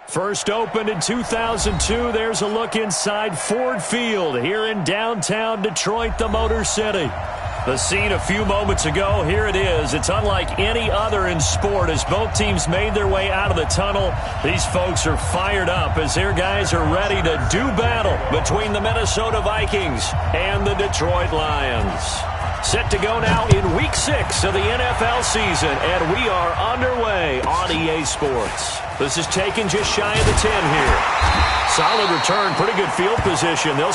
First opened in 2002, there's a look inside Ford Field here in downtown Detroit, the Motor City. The scene a few moments ago, here it is. It's unlike any other in sport as both teams made their way out of the tunnel. These folks are fired up as their guys are ready to do battle between the Minnesota Vikings and the Detroit Lions. Set to go now in Week 6 of the NFL season, and we are underway on EA Sports. This is taken just shy of the 10 here. Solid return, pretty good field position. They'll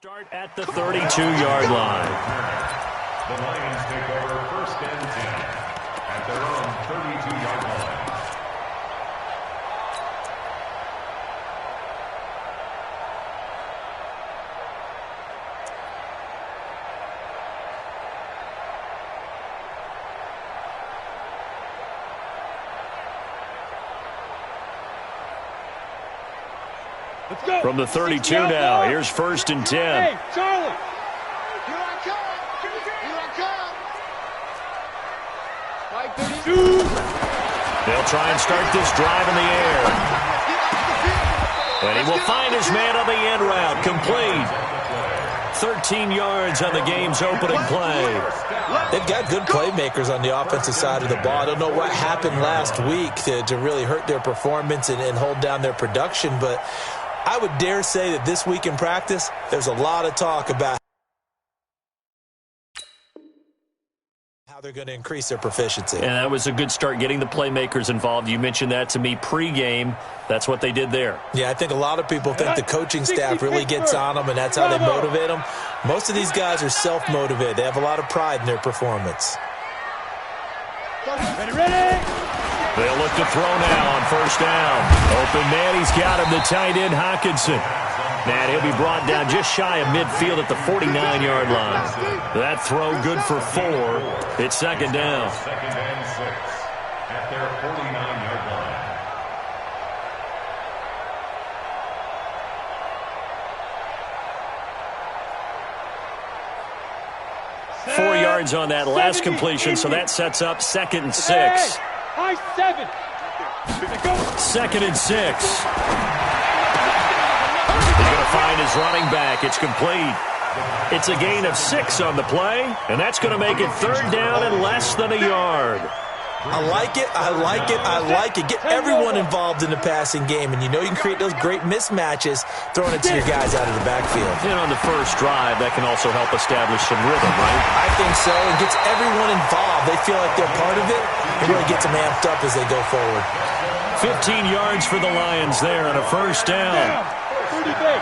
start at the 32-yard line. The Lions take over first and 10 at their own 32-yard line. From the 32 now, here's first and 10. Hey, Charlie! Here I come! Here I come! They'll try and start this drive in the air. And he will find his man on the end route. Complete. 13 yards on the game's opening play. They've got good playmakers on the offensive side of the ball. I don't know what happened last week to really hurt their performance and hold down their production, but I would dare say that this week in practice, there's a lot of talk about how they're going to increase their proficiency. And that was a good start getting the playmakers involved. You mentioned that to me pregame. That's what they did there. Yeah, I think a lot of people think the coaching staff really gets on them, and that's how they motivate them. Most of these guys are self-motivated. They have a lot of pride in their performance. Ready? They'll look to throw now on first down. Open man, he's got him, the tight end, Hockenson. And he'll be brought down just shy of midfield at the 49-yard line. That throw good for 4. It's second down. Second and 6 at their 49-yard line. 4 yards on that last completion, so that sets up 2nd and 6. High 7. Second and 6. He's going to find his running back. It's complete. It's a gain of 6 on the play, and that's going to make it 3rd down and less than a yard. I like it, I like it, I like it. Get everyone involved in the passing game, and you know you can create those great mismatches throwing it to your guys out of the backfield. And on the first drive, that can also help establish some rhythm, right? I think so. It gets everyone involved. They feel like they're part of it. It really gets them amped up as they go forward. 15 yards for the Lions there on a first down. 30 base.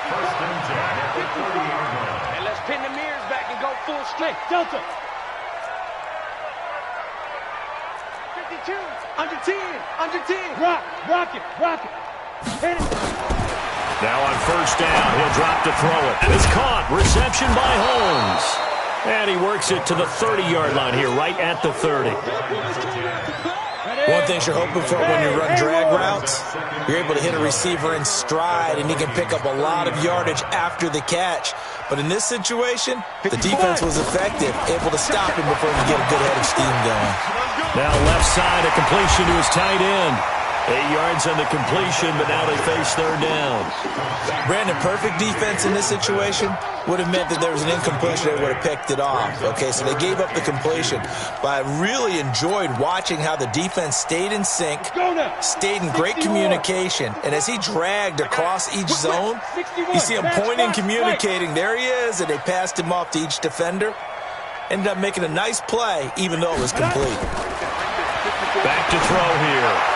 First and 10 at the 30-yard line. And let's pin the mirrors back and go full strength. Delta. 52. Under 10. Under 10. Rock it. Hit it. Now on first down, he'll drop to throw it. And it's caught. Reception by Holmes. And he works it to the 30-yard line here, right at the 30. One thing you're hoping for when you run drag routes, you're able to hit a receiver in stride, and he can pick up a lot of yardage after the catch. But in this situation, the defense was effective, able to stop him before he get a good head of steam going. Now left side, a completion to his tight end. 8 yards on the completion, but now they face 3rd down. Brandon, perfect defense in this situation would have meant that there was an incompletion. They would have picked it off. Okay, so they gave up the completion. But I really enjoyed watching how the defense stayed in sync, stayed in great communication. And as he dragged across each zone, you see him pointing, communicating. There he is, and they passed him off to each defender. Ended up making a nice play, even though it was complete. Back to throw here.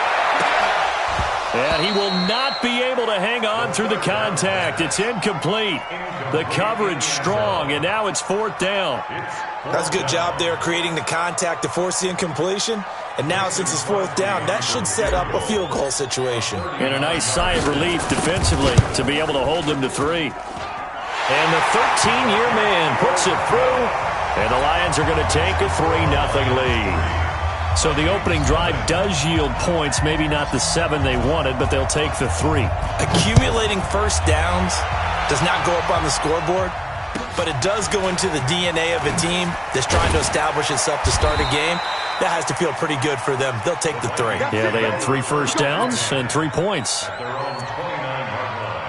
And he will not be able to hang on through the contact. It's incomplete. The coverage strong, and now it's 4th down. That's a good job there creating the contact to force the incompletion. And now since it's 4th down, that should set up a field goal situation. And a nice sigh of relief defensively to be able to hold them to 3. And the 13-year man puts it through, and the Lions are going to take a 3-0 lead. So the opening drive does yield points, maybe not the 7 they wanted, but they'll take the 3. Accumulating first downs does not go up on the scoreboard, but it does go into the DNA of a team that's trying to establish itself to start a game. That has to feel pretty good for them. They'll take the 3. Yeah, they had 3 first downs and 3 points. Their own 29-yard line.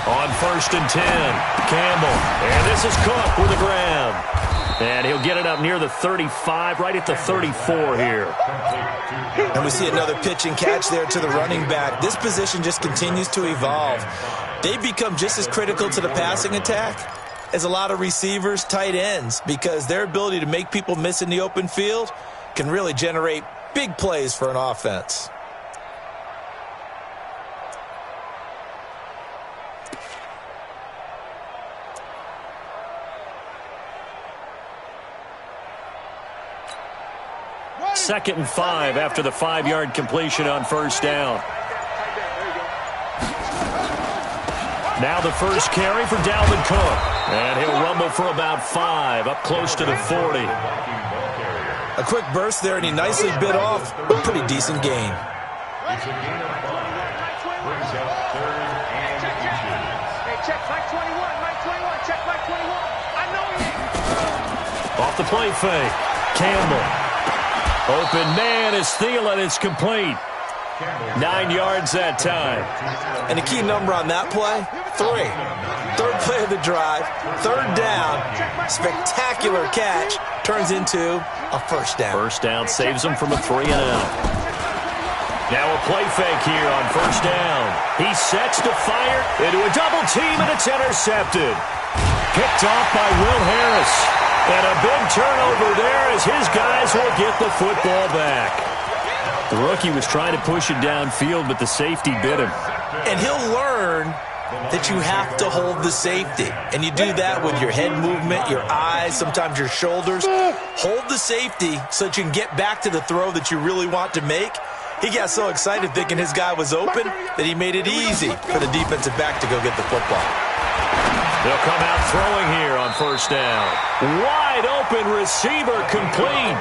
On 1st and 10, Campbell. And this is Cook with a grab. And he'll get it up near the 35, right at the 34 here. And we see another pitch and catch there to the running back. This position just continues to evolve. They become just as critical to the passing attack as a lot of receivers, tight ends, because their ability to make people miss in the open field can really generate big plays for an offense. 2nd and 5 after the 5-yard completion on first down. Now the first carry for Dalvin Cook. And he'll rumble for about 5, up close to the 40. A quick burst there, and he nicely bit off a pretty decent gain. It's a gain of 5. Brings up 3rd and inches. Hey, check Mike 21, Mike 21, check Mike 21. I know you. Off the play fake. Campbell. Open man is Thielen. It's complete. 9 yards that time. And the key number on that play, 3. Third play of the drive, 3rd down, spectacular catch, turns into a first down. First down saves him from a 3-and-out. Now a play fake here on first down. He sets to fire into a double team, and it's intercepted. Picked off by Will Harris. And a big turnover there as his guys will get the football back. The rookie was trying to push it downfield, but the safety bit him. And he'll learn that you have to hold the safety. And you do that with your head movement, your eyes, sometimes your shoulders. Hold the safety so that you can get back to the throw that you really want to make. He got so excited thinking his guy was open that he made it easy for the defensive back to go get the football. They'll come out throwing here on first down. Wide open receiver complete.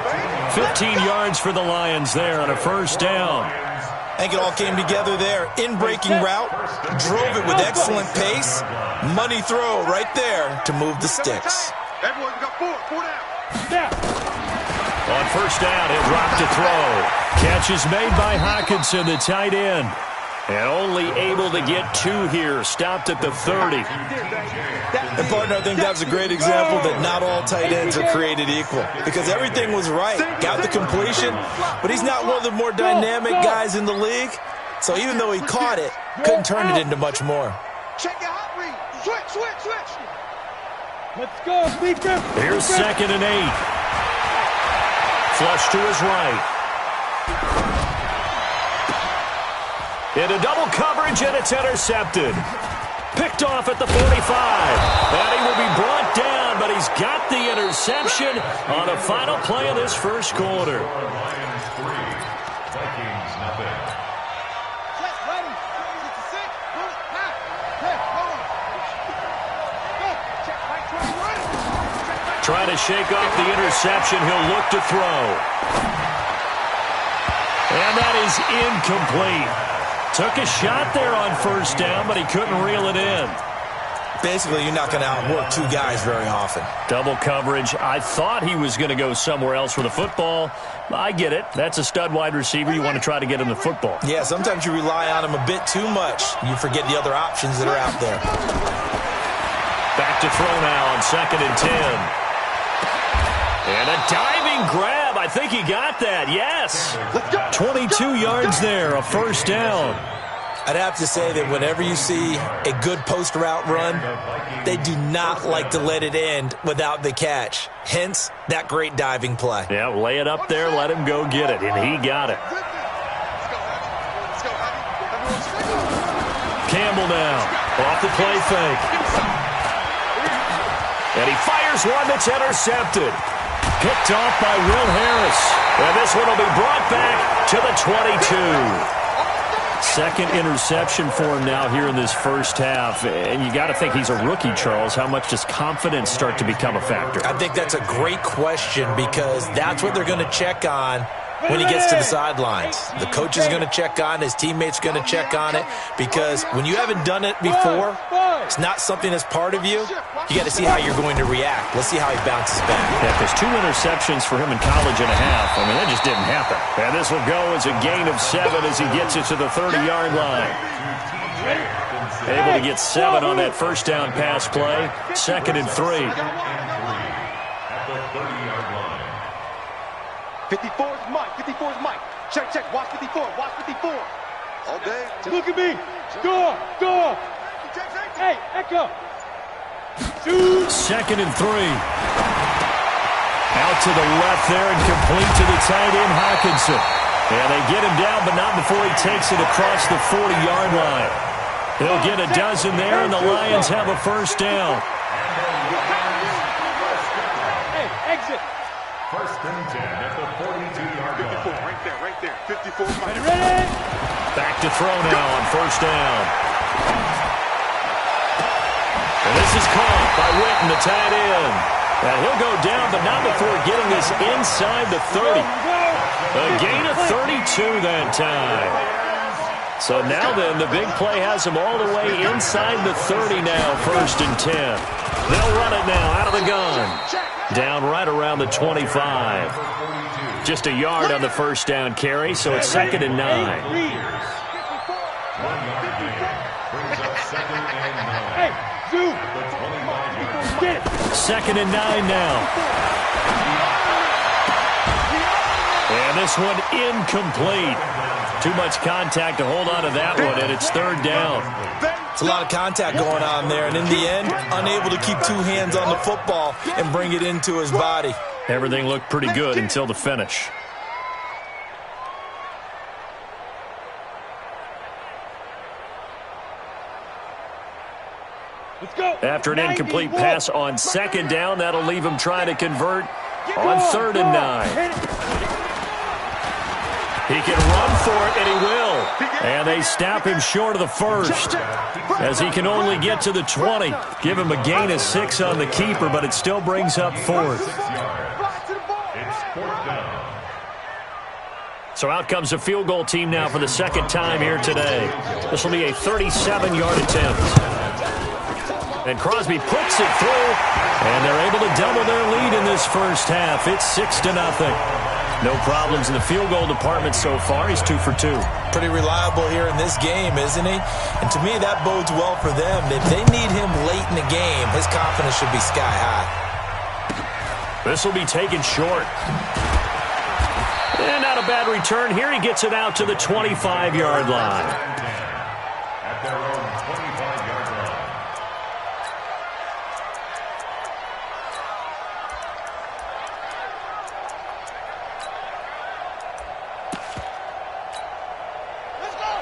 15 yards for the Lions there on a first down. I think it all came together there. In-breaking route, drove it with excellent pace. Money throw right there to move the sticks. Everyone got 4 down. On first down, he'll drop to throw. Catch is made by Hockenson, the tight end. And only able to get 2 here. Stopped at the 30. And, partner, I think that's a great example that not all tight ends are created equal. Because everything was right. Got the completion, but he's not one of the more dynamic guys in the league. So even though he caught it, couldn't turn it into much more. Check your hot read. Switch. Let's go, Speaker. Here's 2nd and 8. Flush to his right. Into double coverage, and it's intercepted. Picked off at the 45. And he will be brought down, but he's got the interception on the final play of this first quarter. Lions 3, Vikings nothing. Trying to shake off the interception. He'll look to throw. And that is incomplete. Took a shot there on first down, but he couldn't reel it in. Basically, you're not going to outwork 2 guys very often. Double coverage. I thought he was going to go somewhere else for the football. I get it. That's a stud wide receiver. You want to try to get him the football. Yeah, sometimes you rely on him a bit too much. You forget the other options that are out there. Back to throw now on 2nd and 10. And a diving grab. I think he got that. Yes. 22 yards there, a first down. I'd have to say that whenever you see a good post route run, they do not like to let it end without the catch. Hence, that great diving play. Yeah, lay it up there, let him go get it, and he got it. Campbell now, off the play fake. And he fires one that's intercepted. Picked off by Will Harris. And this one will be brought back to the 22. 2nd interception for him now here in this first half. And you got to think he's a rookie, Charles. How much does confidence start to become a factor? I think that's a great question because that's what they're going to check on when he gets to the sidelines. The coach is going to check on it. His teammates are going to check on it because when you haven't done it before, it's not something that's part of you. You got to see how you're going to react. Let's see how he bounces back. Yeah, because 2 interceptions for him in college and a half. I mean, that just didn't happen. And this will go as a gain of 7 as he gets it to the 30-yard line. Able to get 7 on that first down pass play. 2nd and 3. At the 30-yard line. 54 is Mike. 54 is Mike. Check. Watch 54. Watch 54. All day. Look at me. Score. Hey, Echo. 2nd and 3. Out to the left there and complete to the tight end, Hockenson. And they get him down, but not before he takes it across the 40-yard line. He'll get a dozen there, and the Lions have a first down. Hey, exit. First and 10 at the 42-yard line. Right there. 54. Ready? Back to throw now on first down. And this is caught by Witten, the tight end. And he'll go down, but not before getting this inside the 30. A gain of 32 that time. So now then, the big play has him all the way inside the 30 now, first and 10. They'll run it now out of the gun. Down right around the 25. Just a yard on the first down carry, so it's second and 9. 1 yard gain. Brings up second and 9. Hey, Zoo! The 25-yard line. Second and 9 now. And this one incomplete. Too much contact to hold on to that one, and it's third down. It's a lot of contact going on there, and in the end, unable to keep two hands on the football and bring it into his body. Everything looked pretty good until the finish. Let's go. After an incomplete pass on second down, that'll leave him trying to convert on third and 9. He can run for it, and he will. And they stop him short of the first, as he can only get to the 20. Give him a gain of 6 on the keeper, but it still brings up fourth. It's fourth down. So out comes the field goal team now for the second time here today. This will be a 37-yard attempt. And Crosby puts it through, and they're able to double their lead in this first half. It's 6-0. No problems in the field goal department so far. He's 2 for 2. Pretty reliable here in this game, isn't he? And to me, that bodes well for them. If they need him late in the game, his confidence should be sky high. This will be taken short. And not a bad return here. He gets it out to the 25-yard line. At their own 25-yard line.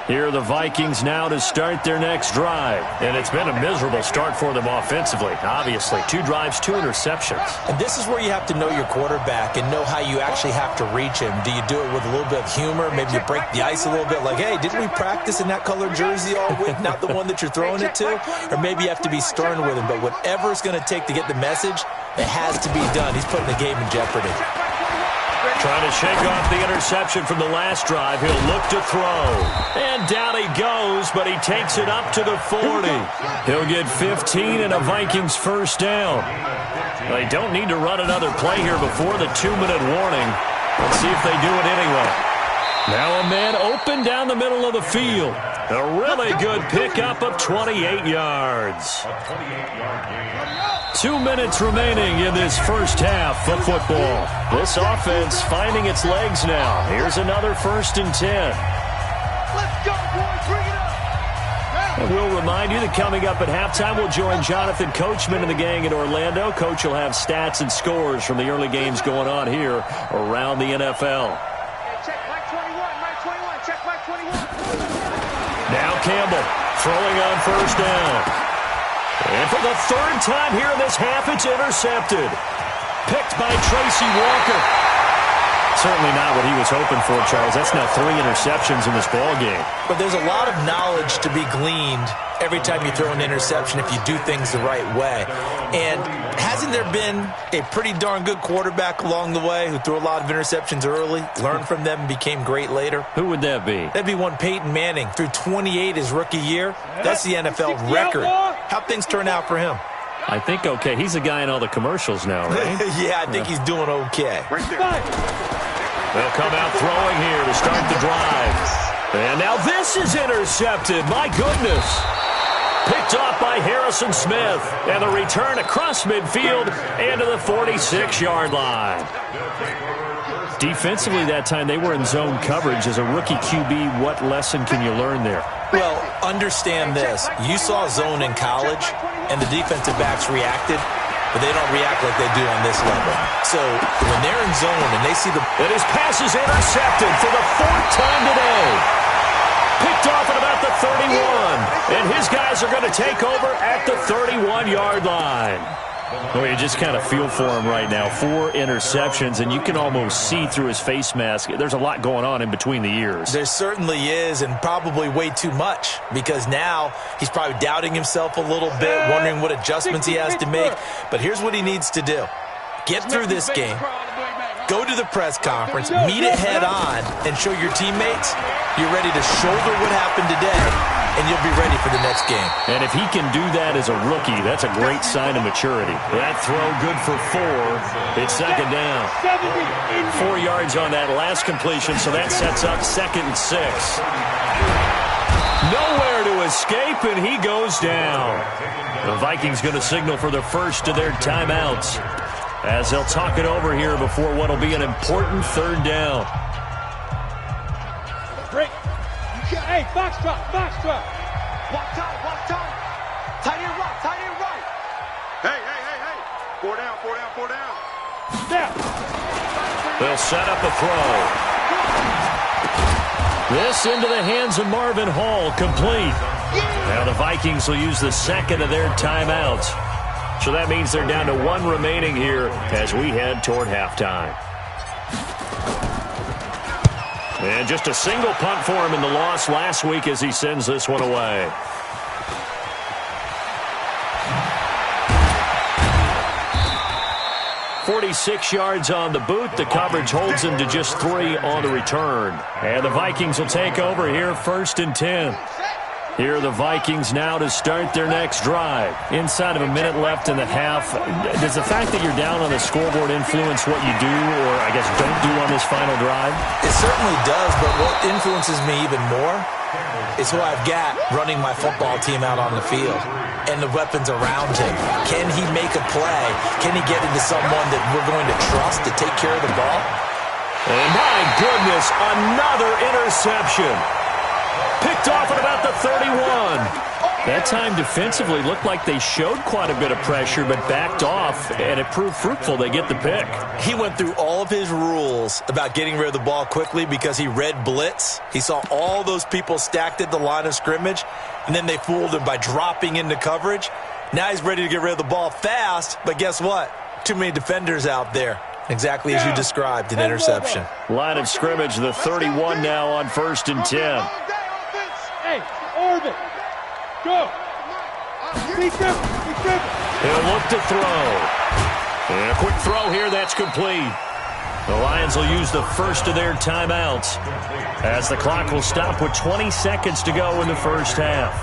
Here are the Vikings now to start their next drive. And it's been a miserable start for them offensively, obviously. 2 drives, 2 interceptions. And this is where you have to know your quarterback and know how you actually have to reach him. Do you do it with a little bit of humor? Maybe you break the ice a little bit, like, hey, didn't we practice in that colored jersey all week, not the one that you're throwing it to? Or maybe you have to be stern with him. But whatever it's going to take to get the message, it has to be done. He's putting the game in jeopardy. Trying to shake off the interception from the last drive. He'll look to throw. And down he goes, but he takes it up to the 40. He'll get 15 and a Vikings first down. They don't need to run another play here before the 2-minute warning. Let's see if they do it anyway. Now a man open down the middle of the field. A really good pickup of 28 yards. A 28-yard gain. 2 minutes remaining in this first half of football. This offense finding its legs now. Here's another first and 10. Let's go, boys. Bring it up. And we'll remind you that coming up at halftime, we'll join Jonathan Coachman and the gang in Orlando. Coach will have stats and scores from the early games going on here around the NFL. Check Mike 21. Mike 21. Check Mike 21. Now Campbell throwing on first down. And for the third time here in this half, it's intercepted. Picked by Tracy Walker. Certainly not what he was hoping for, Charles. That's now 3 interceptions in this ball game. But there's a lot of knowledge to be gleaned every time you throw an interception if you do things the right way. And hasn't there been a pretty darn good quarterback along the way who threw a lot of interceptions early, learned from them, and became great later? Who would that be? That'd be one Peyton Manning. Threw 28 his rookie year. That's the NFL record. How'd things turn out for him? I think okay. He's a guy in all the commercials now, right? Yeah, I think he's doing okay. Right there. They'll come out throwing here to start the drive. And now this is intercepted. My goodness. Picked off by Harrison Smith. And the return across midfield and to the 46-yard line. Defensively that time, they were in zone coverage. As a rookie QB, what lesson can you learn there? Well, understand this. You saw zone in college, and the defensive backs reacted, but they don't react like they do on this level. So when they're in zone and they see the... And his pass is intercepted for the 4th time today. Picked off at about the 31. And his guys are going to take over at the 31-yard line. Well, you just kind of feel for him right now. 4 interceptions, and you can almost see through his face mask. There's a lot going on in between the ears. There certainly is, and probably way too much, because now he's probably doubting himself a little bit, wondering what adjustments he has to make. But here's what he needs to do. Get through this game, go to the press conference, meet it head on, and show your teammates you're ready to shoulder what happened today, and you'll be ready for the next game. And if he can do that as a rookie, that's a great sign of maturity. That throw good for 4. It's second down. 4 yards on that last completion, so that sets up 2nd and 6. Nowhere to escape, and he goes down. The Vikings going to signal for the first of their timeouts, as they'll talk it over here before what will be an important 3rd down. Break. Hey, box drop. Walk tight. Tight end right. Hey. 4 down. Step. They'll set up a throw. This into the hands of Marvin Hall, complete. Now the Vikings will use the 2nd of their timeouts. So that means they're down to 1 remaining here as we head toward halftime. And just a single punt for him in the loss last week as he sends this one away. "46 yards on the boot. The coverage holds him to just 3 on the return. And the Vikings will take over here 1st and 10. Here are the Vikings now to start their next drive. Inside of a minute left in the half, does the fact that you're down on the scoreboard influence what you do, or I guess don't do on this final drive? It certainly does, but what influences me even more is who I've got running my football team out on the field and the weapons around him. Can he make a play? Can he get into someone that we're going to trust to take care of the ball? And my goodness, another interception. Picked off at about the 31. That time defensively looked like they showed quite a bit of pressure, but backed off, and it proved fruitful. They get the pick. He went through all of his rules about getting rid of the ball quickly because he read blitz. He saw all those people stacked at the line of scrimmage, and then they fooled him by dropping into coverage. Now he's ready to get rid of the ball fast, but guess what? Too many defenders out there. Exactly as you described, an interception. Line of scrimmage, the 31 now on 1st and 10. Hey, orbit. Go. He'll look to throw. And a quick throw here, that's complete. The Lions will use the first of their timeouts as the clock will stop with 20 seconds to go in the first half.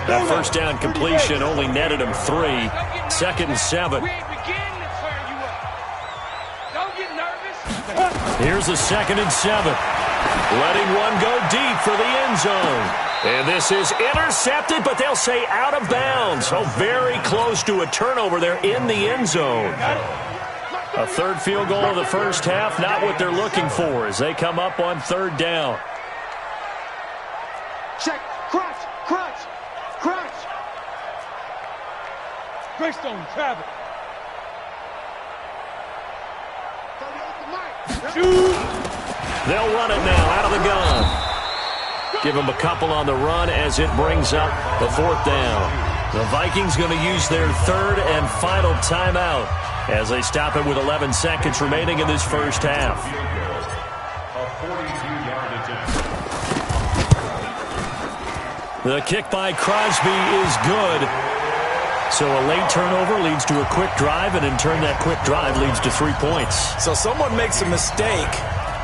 That first down completion only netted him 3. 2nd and 7. Here's a 2nd and 7. Letting one go deep for the end zone. And this is intercepted, but they'll say out of bounds. So very close to a turnover there in the end zone. A 3rd field goal of the first half, not what they're looking for as they come up on 3rd down. Check. Crunch. Greystone, Travis. They'll run it now out of the gun. Give them a couple on the run as it brings up the 4th down. The Vikings going to use their 3rd and final timeout as they stop it with 11 seconds remaining in this first half. The kick by Crosby is good. So a late turnover leads to a quick drive, and in turn that quick drive leads to 3 points. So someone makes a mistake,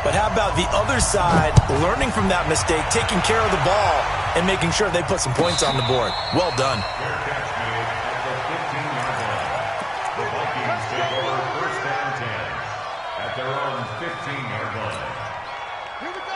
but how about the other side learning from that mistake, taking care of the ball, and making sure they put some points on the board? Well done. The Vikings take over 1st and 10 at their own 15-yard line.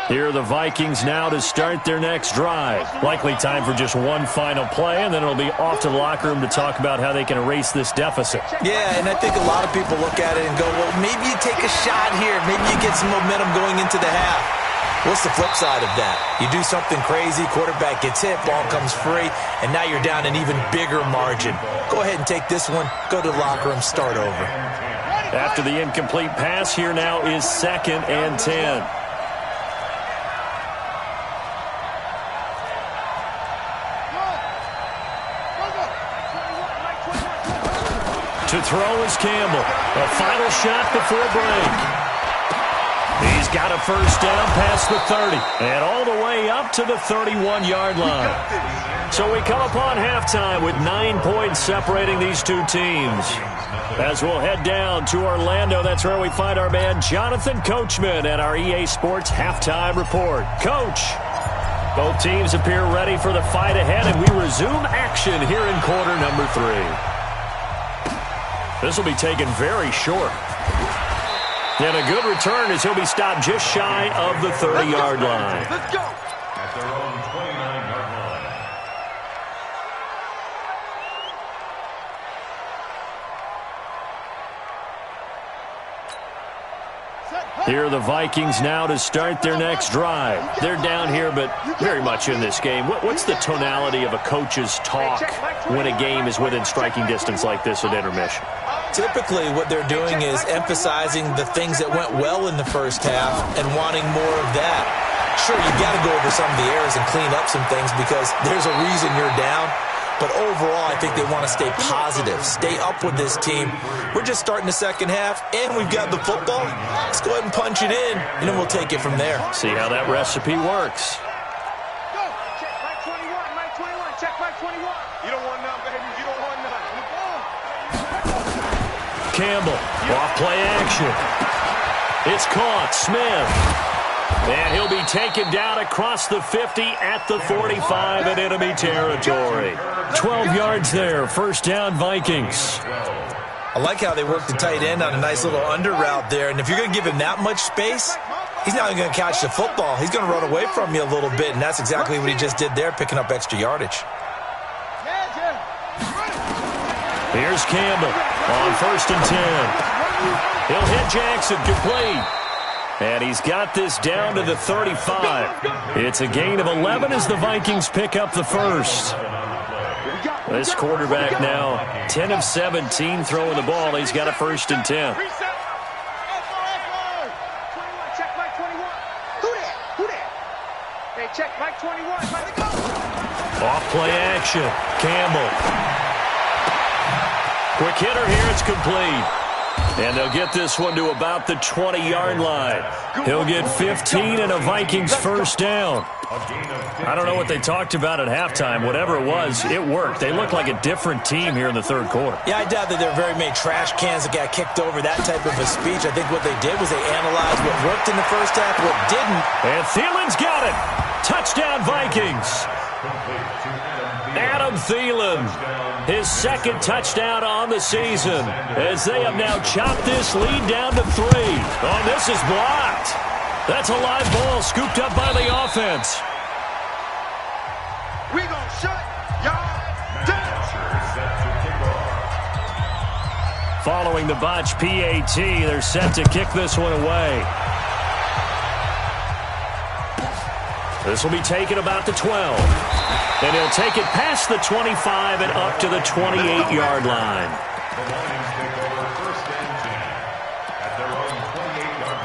Here are the Vikings now to start their next drive. Likely time for just one final play, and then it'll be off to the locker room to talk about how they can erase this deficit. Yeah, and I think a lot of people look at it and go, well, maybe you take a shot here. Maybe you get some momentum going into the half. What's the flip side of that? You do something crazy, quarterback gets hit, ball comes free, and now you're down an even bigger margin. Go ahead and take this one, go to the locker room, start over. After the incomplete pass, here now is 2nd and 10. To throw is Campbell. A final shot before break. He's got a first down past the 30 and all the way up to the 31-yard line. So we come upon halftime with 9 points separating these two teams. As we'll head down to Orlando, that's where we find our man Jonathan Coachman at our EA Sports Halftime Report. Coach, both teams appear ready for the fight ahead, and we resume action here in quarter number 3. This will be taken very short. And a good return as he'll be stopped just shy of the 30-yard line. Let's go. At their own 29-yard line. Here are the Vikings now to start their next drive. They're down here, but very much in this game. What's the tonality of a coach's talk when a game is within striking distance like this at intermission? Typically, what they're doing is emphasizing the things that went well in the first half and wanting more of that. Sure, you've got to go over some of the errors and clean up some things because there's a reason you're down. But overall, I think they want to stay positive, stay up with this team. We're just starting the second half, and we've got the football. Let's go ahead and punch it in, and then we'll take it from there. See how that recipe works. Go. Check Mike 21, Mike 21, check Mike 21. You don't want none, baby. You don't want none. Campbell, off play action. It's caught, Smith. And he'll be taken down across the 50 at the 45 in enemy territory. 12 yards there, first down Vikings. I like how they work the tight end on a nice little under route there. And if you're going to give him that much space, he's not even going to catch the football. He's going to run away from you a little bit, and that's exactly what he just did there, picking up extra yardage. Here's Campbell on 1st and 10. He'll hit Jackson, complete. And he's got this down to the 35. It's a gain of 11 as the Vikings pick up the first. This quarterback now 10 of 17 throwing the ball. He's got a 1st and 10. Check Mike 21. Who that? Hey, check Mike 21. Off play action. Campbell. Quick hitter here. It's complete. And they'll get this one to about the 20-yard line. He'll get 15 and a Vikings first down. I don't know what they talked about at halftime. Whatever it was, it worked. They look like a different team here in the third quarter. Yeah, I doubt that there are very many trash cans that got kicked over, that type of a speech. I think what they did was they analyzed what worked in the first half, what didn't. And Thielen's got it. Touchdown, Vikings. Adam Thielen, his second touchdown on the season, as they have now chopped this lead down to 3. Oh, this is blocked. That's a live ball scooped up by the offense. We gonna shut y'all down. Following the botch PAT, they're set to kick this one away. This will be taken about the 12. And he'll take it past the 25 and up to the 28-yard line. The Lions take over 1st and 10 at their own 28-yard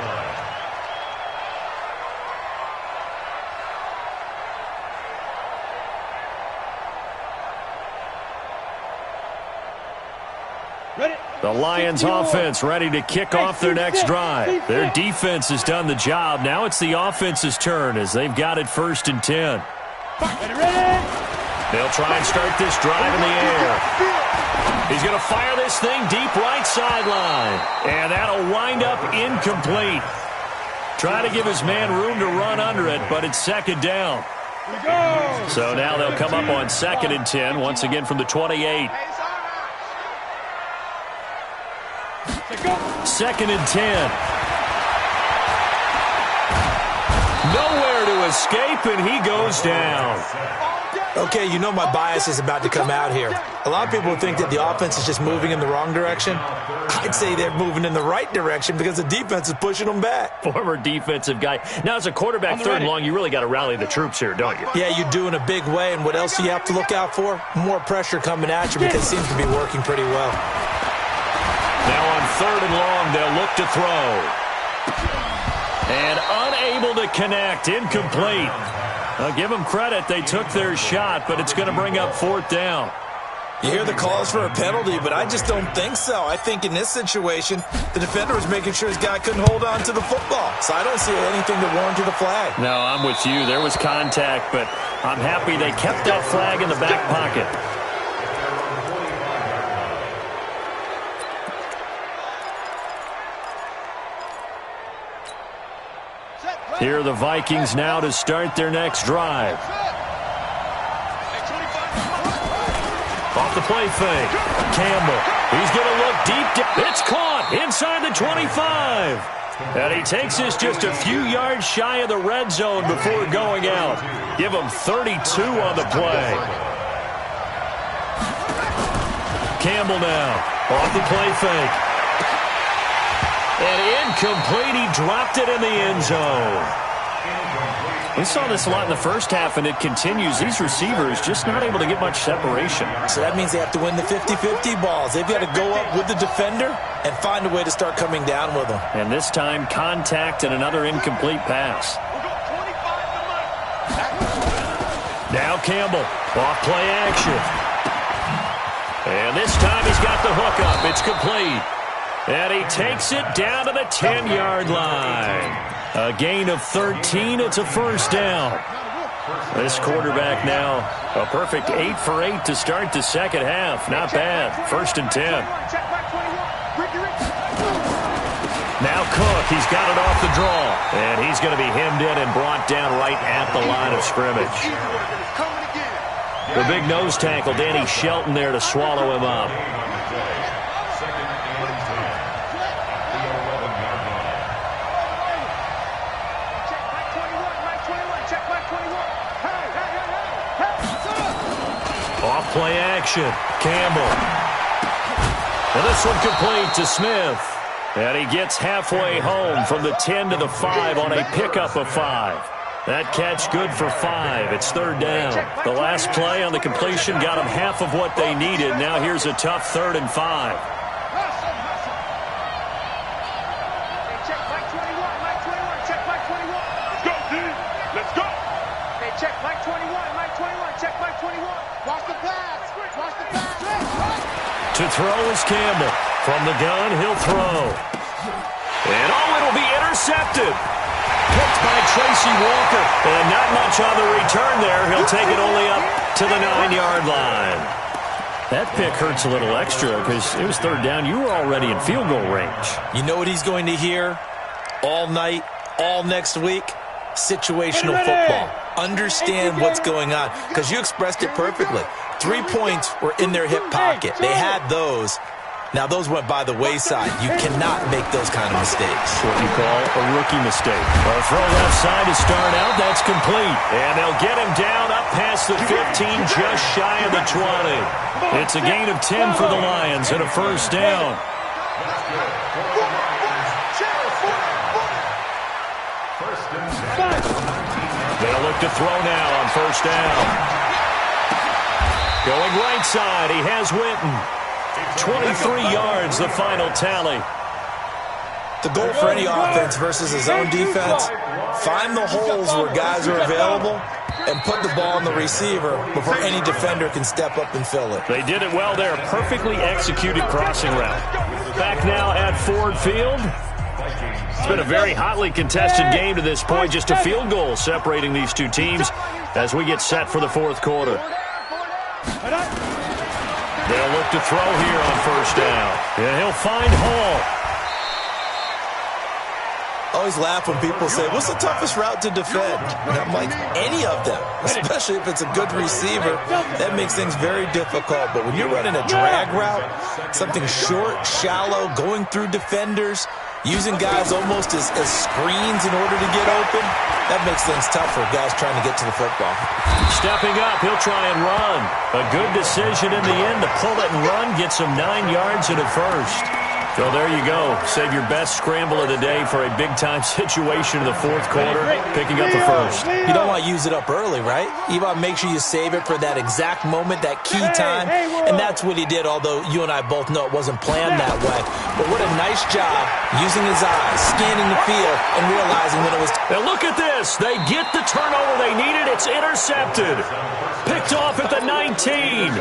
line. The Lions offense ready to kick off their next drive. Their defense has done the job. Now it's the offense's turn as they've got it 1st and 10. They'll try and start this drive in the air. He's going to fire this thing deep right sideline. And that'll wind up incomplete. Try to give his man room to run under it, but it's 2nd down. So now they'll come up on 2nd and 10, once again from the 28. 2nd and 10. Nowhere to escape, and he goes down. Okay, you know my bias is about to come out here. A lot of people think that the offense is just moving in the wrong direction. I'd say they're moving in the right direction because the defense is pushing them back. Former defensive guy. Now, as a quarterback 3rd and long, you really got to rally the troops here, don't you? Yeah, you do in a big way, and what else do you have to look out for? More pressure coming at you because it seems to be working pretty well. Now on 3rd and long, they'll look to throw. And unable to connect, incomplete. I'll give them credit. They took their shot, but it's going to bring up 4th down. You hear the calls for a penalty, but I just don't think so. I think in this situation, the defender was making sure his guy couldn't hold on to the football. So I don't see anything to warrant to the flag. No, I'm with you. There was contact, but I'm happy they kept that flag in the back pocket. Here are the Vikings now to start their next drive. Off the play fake. Campbell. He's going to look deep. It's caught inside the 25. And he takes this just a few yards shy of the red zone before going out. Give him 32 on the play. Campbell now. Off the play fake. And incomplete. He dropped it in the end zone. We saw this a lot in the first half, and it continues. These receivers just not able to get much separation. So that means they have to win the 50-50 balls. They've got to go up with the defender and find a way to start coming down with them. And this time, contact and another incomplete pass. Now Campbell, off play action. And this time he's got the hook up. It's complete. And he takes it down to the 10-yard line. A gain of 13. It's a first down. This quarterback now, a perfect 8 for 8 to start the second half. Not bad. 1st and 10. Now Cook, he's got it off the draw. And he's going to be hemmed in and brought down right at the line of scrimmage. The big nose tackle, Danny Shelton, there to swallow him up. Off play action. Campbell. And this one complete to Smith. And he gets halfway home from the 10 to the 5 on a pickup of 5. That catch good for 5. It's 3rd down. The last play on the completion got them half of what they needed. Now here's a tough 3rd and 5. To throw is Campbell. From the gun, he'll throw. And it'll be intercepted. Picked by Tracy Walker. And not much on the return there. He'll take it only up to the 9-yard line. That pick hurts a little extra because it was 3rd down. You were already in field goal range. You know what he's going to hear all night, all next week? Situational football. Understand what's going on, because you expressed it perfectly. 3 points were in their hip pocket. They had those. Now, those went by the wayside. You cannot make those kind of mistakes. What you call a rookie mistake. A throw left side to start out. That's complete. And they'll get him down up past the 15, just shy of the 20. It's a gain of 10 for the Lions and a first down. They'll look to throw now on first down. Going right side, he has Winton. 23 yards, the final tally. The goal for any offense versus a zone defense, find the holes where guys are available and put the ball on the receiver before any defender can step up and fill it. They did it well there. Perfectly executed crossing route. Back now at Ford Field. It's been a very hotly contested game to this point. Just a field goal separating these two teams as we get set for the 4th quarter. They'll look to throw here on first down. And he'll find Hall. I always laugh when people say, what's the toughest route to defend? And I'm like, any of them, especially if it's a good receiver. That makes things very difficult. But when you're running a drag route, something short, shallow, going through defenders, using guys almost as screens in order to get open, that makes things tough for guys trying to get to the football. Stepping up, he'll try and run. A good decision in the end to pull it and run, gets him 9 yards and a first. So there you go. Save your best scramble of the day for a big-time situation in the fourth quarter, picking up the first. You don't want to use it up early, right? You want to make sure you save it for that exact moment, that key time, and that's what he did, although you and I both know it wasn't planned that way. But what a nice job using his eyes, scanning the field, and realizing when it was... Now look at this. They get the turnover they needed. It's intercepted. Picked off at the 19.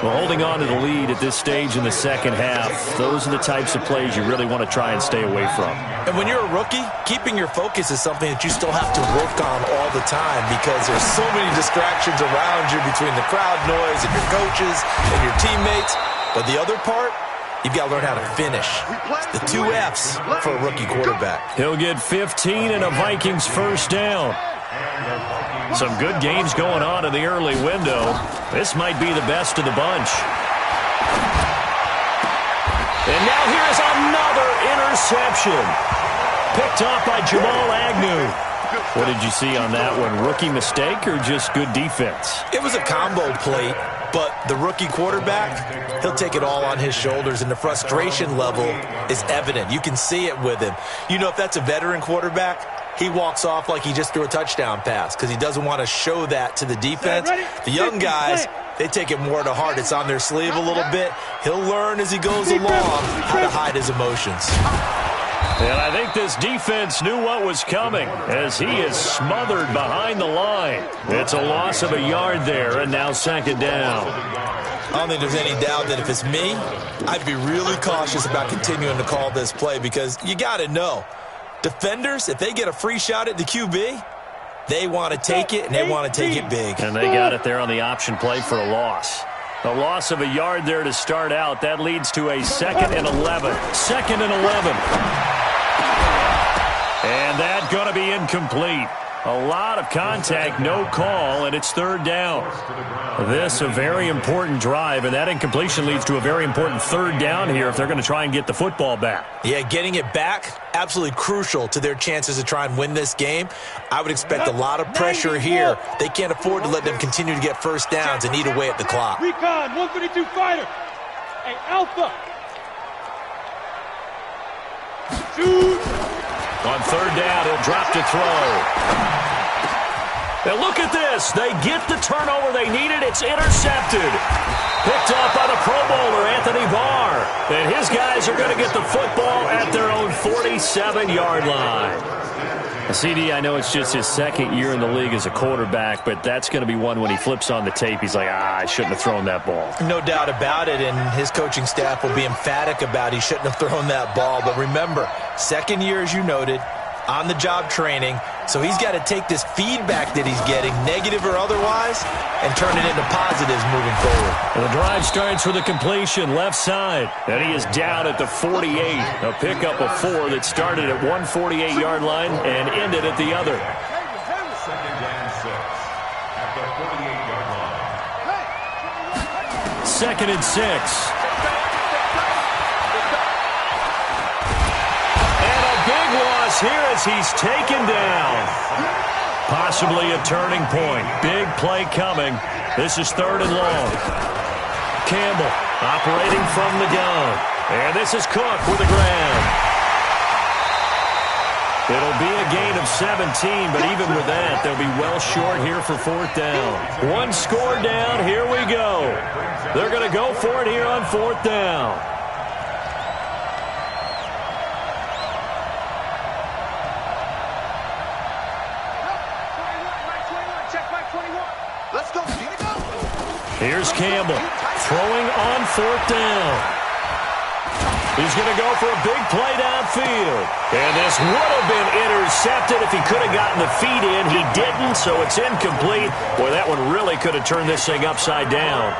Well, holding on to the lead at this stage in the second half, those are the types of plays you really want to try and stay away from. And when you're a rookie, keeping your focus is something that you still have to work on all the time because there's so many distractions around you between the crowd noise and your coaches and your teammates. But the other part, you've got to learn how to finish. The 2 F's for a rookie quarterback. He'll get 15 and a Vikings first down. Some good games going on in the early window. This might be the best of the bunch. And now here's another interception. Picked off by Jamal Agnew. What did you see on that one? Rookie mistake or just good defense? It was a combo plate, but the rookie quarterback, he'll take it all on his shoulders, and the frustration level is evident. You can see it with him. You know, if that's a veteran quarterback, he walks off like he just threw a touchdown pass because he doesn't want to show that to the defense. The young guys, they take it more to heart. It's on their sleeve a little bit. He'll learn as he goes along how to hide his emotions. And I think this defense knew what was coming as he is smothered behind the line. It's a loss of a yard there, and now second down. I don't think there's any doubt that if it's me, I'd be really cautious about continuing to call this play because you got to know, defenders, if they get a free shot at the QB, they want to take it, and they want to take it big. And they got it there on the option play for a loss. A loss of a yard there to start out. That leads to a 2nd and 11. 2nd and 11. And that's going to be incomplete. A lot of contact, no call, and it's third down. This a very important drive, and that incompletion leads to a very important third down here if they're going to try and get the football back. Yeah, getting it back, absolutely crucial to their chances to try and win this game. I would expect a lot of pressure here. They can't afford to let them continue to get first downs and eat away at the clock. Recon, 152 fighter. Hey, Alpha. Shoot. On third down, he'll drop to throw. Now look at this. They get the turnover they needed. It's intercepted. Picked off by the Pro Bowler, Anthony Barr. And his guys are going to get the football at their own 47-yard line. CD, I know it's just his second year in the league as a quarterback, but that's going to be one when he flips on the tape. He's like, I shouldn't have thrown that ball. No doubt about it, and his coaching staff will be emphatic about he shouldn't have thrown that ball. But remember, second year, as you noted, on-the-job training, so he's got to take this feedback that he's getting, negative or otherwise, and turn it into positives moving forward. And the drive starts with a completion left side, and he is down at the 48. A pickup of 4 that started at 148-yard line and ended at the other. Second and 6 at the 48-yard line. 2nd and 6. Here as he's taken down. Possibly a turning point. Big play coming. This is 3rd and long. Campbell operating from the gun. And this is Cook with the ground. It'll be a gain of 17, but even with that, they'll be well short here for 4th down. One score down. Here we go. They're going to go for it here on 4th down. Here's Campbell throwing on 4th down. He's going to go for a big play downfield. And this would have been intercepted if he could have gotten the feet in. He didn't, so it's incomplete. Boy, that one really could have turned this thing upside down.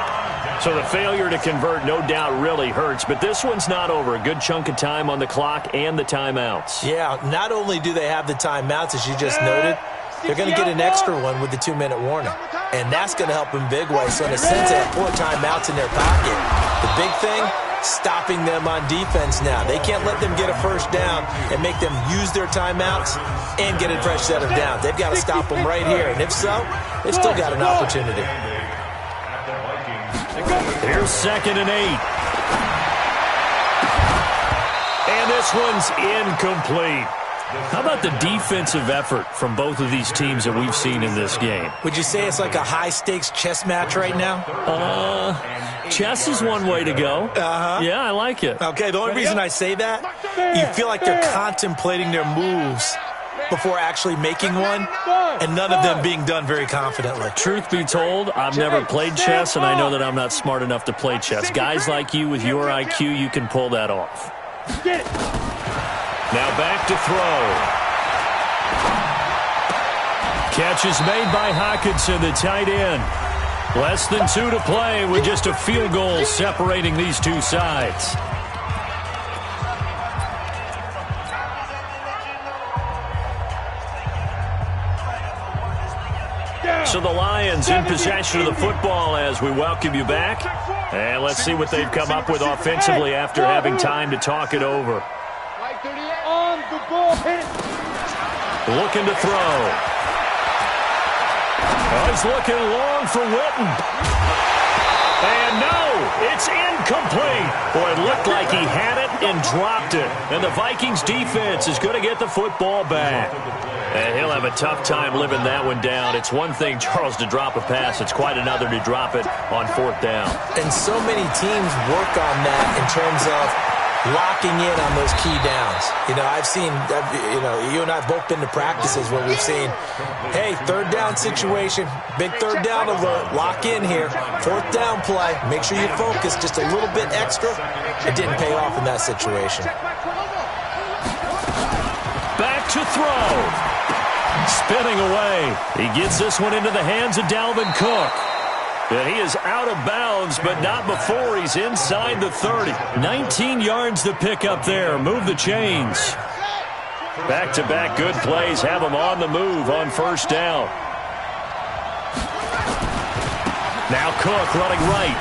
So the failure to convert no doubt really hurts, but this one's not over. A good chunk of time on the clock and the timeouts. Yeah, not only do they have the timeouts, as you just noted, they're going to get an extra one with the 2-minute warning. And that's going to help in big ways. So in a sense, they have 4 timeouts in their pocket. The big thing, stopping them on defense now. They can't let them get a first down and make them use their timeouts and get a fresh set of downs. They've got to stop them right here. And if so, they've still got an opportunity. Here's 2nd and 8. And this one's incomplete. How about the defensive effort from both of these teams that we've seen in this game? Would you say it's like a high-stakes chess match right now? Chess is one way to go. Yeah, I like it. Okay, the only reason I say that, you feel like they're contemplating their moves before actually making one, and none of them being done very confidently. Truth be told, I've never played chess, and I know that I'm not smart enough to play chess. Guys like you with your IQ, you can pull that off. Now back to throw. Catch is made by Hockenson, the tight end. Less than 2 to play with just a field goal separating these two sides. So the Lions in possession of the football as we welcome you back. And let's see what they've come up with offensively after having time to talk it over. Looking to throw. Oh, he's looking long for Witten. And no, it's incomplete. Boy, it looked like he had it and dropped it. And the Vikings defense is going to get the football back. And he'll have a tough time living that one down. It's one thing, Charles, to drop a pass. It's quite another to drop it on 4th down. And so many teams work on that in terms of locking in on those key downs. You know, I've seen, you and I have both been to practices where we've seen, hey, 3rd down situation, big 3rd down alert, lock in here, 4th down play, make sure you focus just a little bit extra. It didn't pay off in that situation. Back to throw. Spinning away. He gets this one into the hands of Dalvin Cook. And he is out of bounds, but not before he's inside the 30. 19 yards to pick up there. Move the chains. Back-to-back good plays have him on the move on 1st down. Now Cook running right.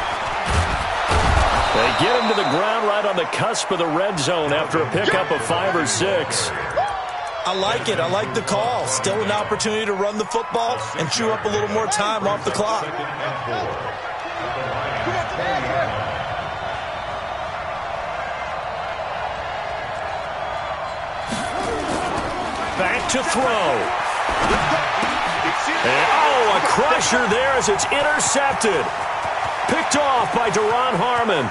They get him to the ground right on the cusp of the red zone after a pickup of 5 or 6. I like it. I like the call. Still an opportunity to run the football and chew up a little more time off the clock. Back to throw. And, oh, a crusher there as it's intercepted. Picked off by Deron Harmon.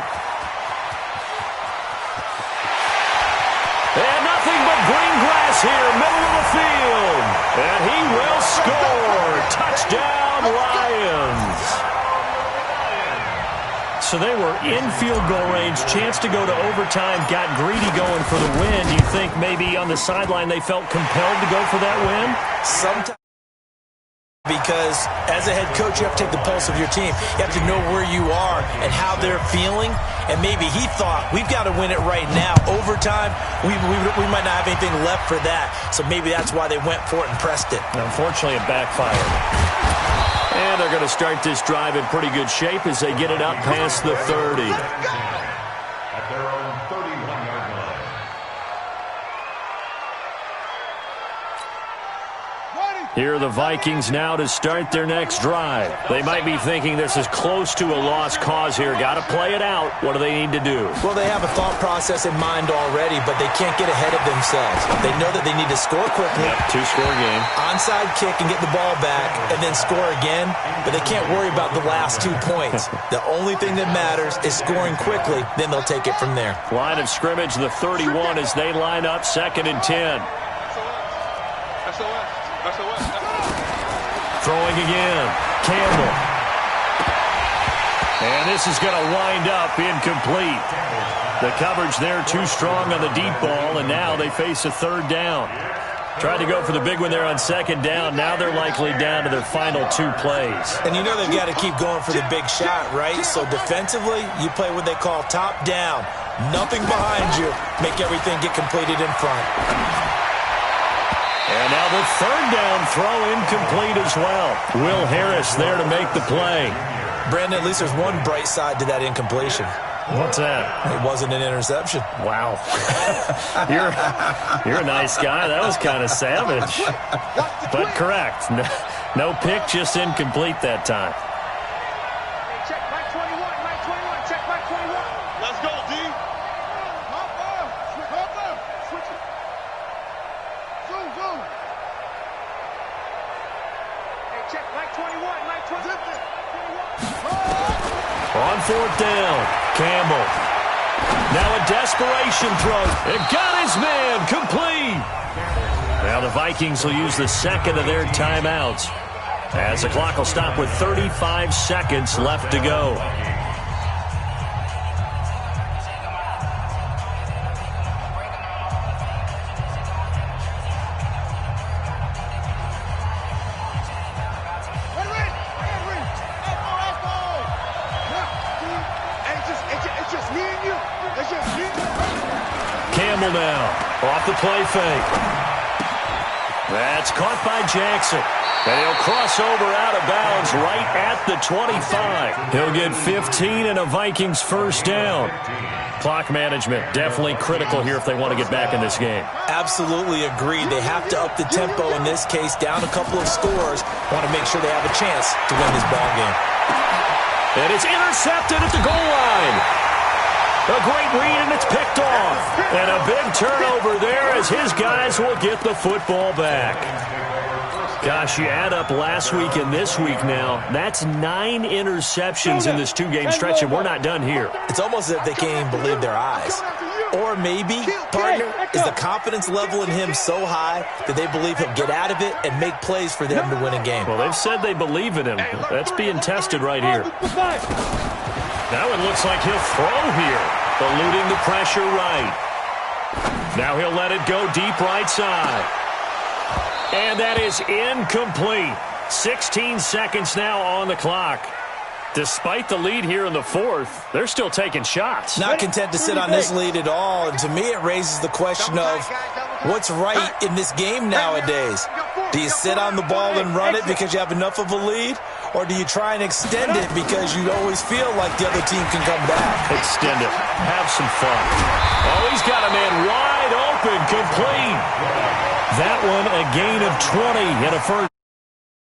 And nothing but green grass here, middle of the field. And he will score. Touchdown, Lions. So they were in field goal range, chance to go to overtime, got greedy going for the win. Do you think maybe on the sideline they felt compelled to go for that win? Sometimes. Because as a head coach, you have to take the pulse of your team. You have to know where you are and how they're feeling. And maybe he thought, we've got to win it right now. Overtime, we might not have anything left for that. So maybe that's why they went for it and pressed it. Unfortunately, it backfired. And they're going to start this drive in pretty good shape as they get it up past the 30. At their own 31-yard line. Here are the Vikings now to start their next drive. They might be thinking this is close to a lost cause here. Got to play it out. What do they need to do? Well, they have a thought process in mind already, but they can't get ahead of themselves. They know that they need to score quickly. Yep, 2-score game. Onside kick and get the ball back and then score again, but they can't worry about the last 2 points. The only thing that matters is scoring quickly, then they'll take it from there. Line of scrimmage, the 31 as they line up 2nd and 10. Throwing again. Campbell. And this is going to wind up incomplete. The coverage there too strong on the deep ball, and now they face a 3rd down. Tried to go for the big one there on 2nd down. Now they're likely down to their final 2 plays. And you know they've got to keep going for the big shot, right? So defensively, you play what they call top down. Nothing behind you. Make everything get completed in front. And now the 3rd down throw incomplete as well. Will Harris there to make the play. Brandon, at least there's one bright side to that incompletion. What's that? It wasn't an interception. Wow. You're a nice guy. That was kind of savage. But correct. No pick, just incomplete that time. Check Mike 21, Mike 21, check Mike 21. Let's go, D. On fourth down, Campbell. Now a desperation throw. It got his man complete. Now the Vikings will use the second of their timeouts, as the clock will stop with 35 seconds left to go. Campbell now, off the play fake. That's caught by Jackson. And he'll cross over out of bounds right at the 25. He'll get 15 and a Vikings first down. Clock management definitely critical here if they want to get back in this game. Absolutely agreed. They have to up the tempo in this case, down a couple of scores. Want to make sure they have a chance to win this ball game. And it's intercepted at the goal line. A great read, and it's picked off. And a big turnover there as his guys will get the football back. Gosh, you add up last week and this week now, that's 9 interceptions in this two-game stretch, and we're not done here. It's almost as if they can't even believe their eyes. Or maybe, partner, is the confidence level in him so high that they believe he'll get out of it and make plays for them to win a game. Well, they've said they believe in him. That's being tested right here. Now it looks like he'll throw here, eluding the pressure right. Now he'll let it go deep right side. And that is incomplete. 16 seconds now on the clock. Despite the lead here in the fourth, they're still taking shots. Not content to sit on this lead at all. And to me, it raises the question of what's right in this game nowadays. Do you sit on the ball and run it because you have enough of a lead? Or do you try and extend it because you always feel like the other team can come back? Extend it. Have some fun. Oh, he's got a man wide open, complete. That one a gain of 20 and a first.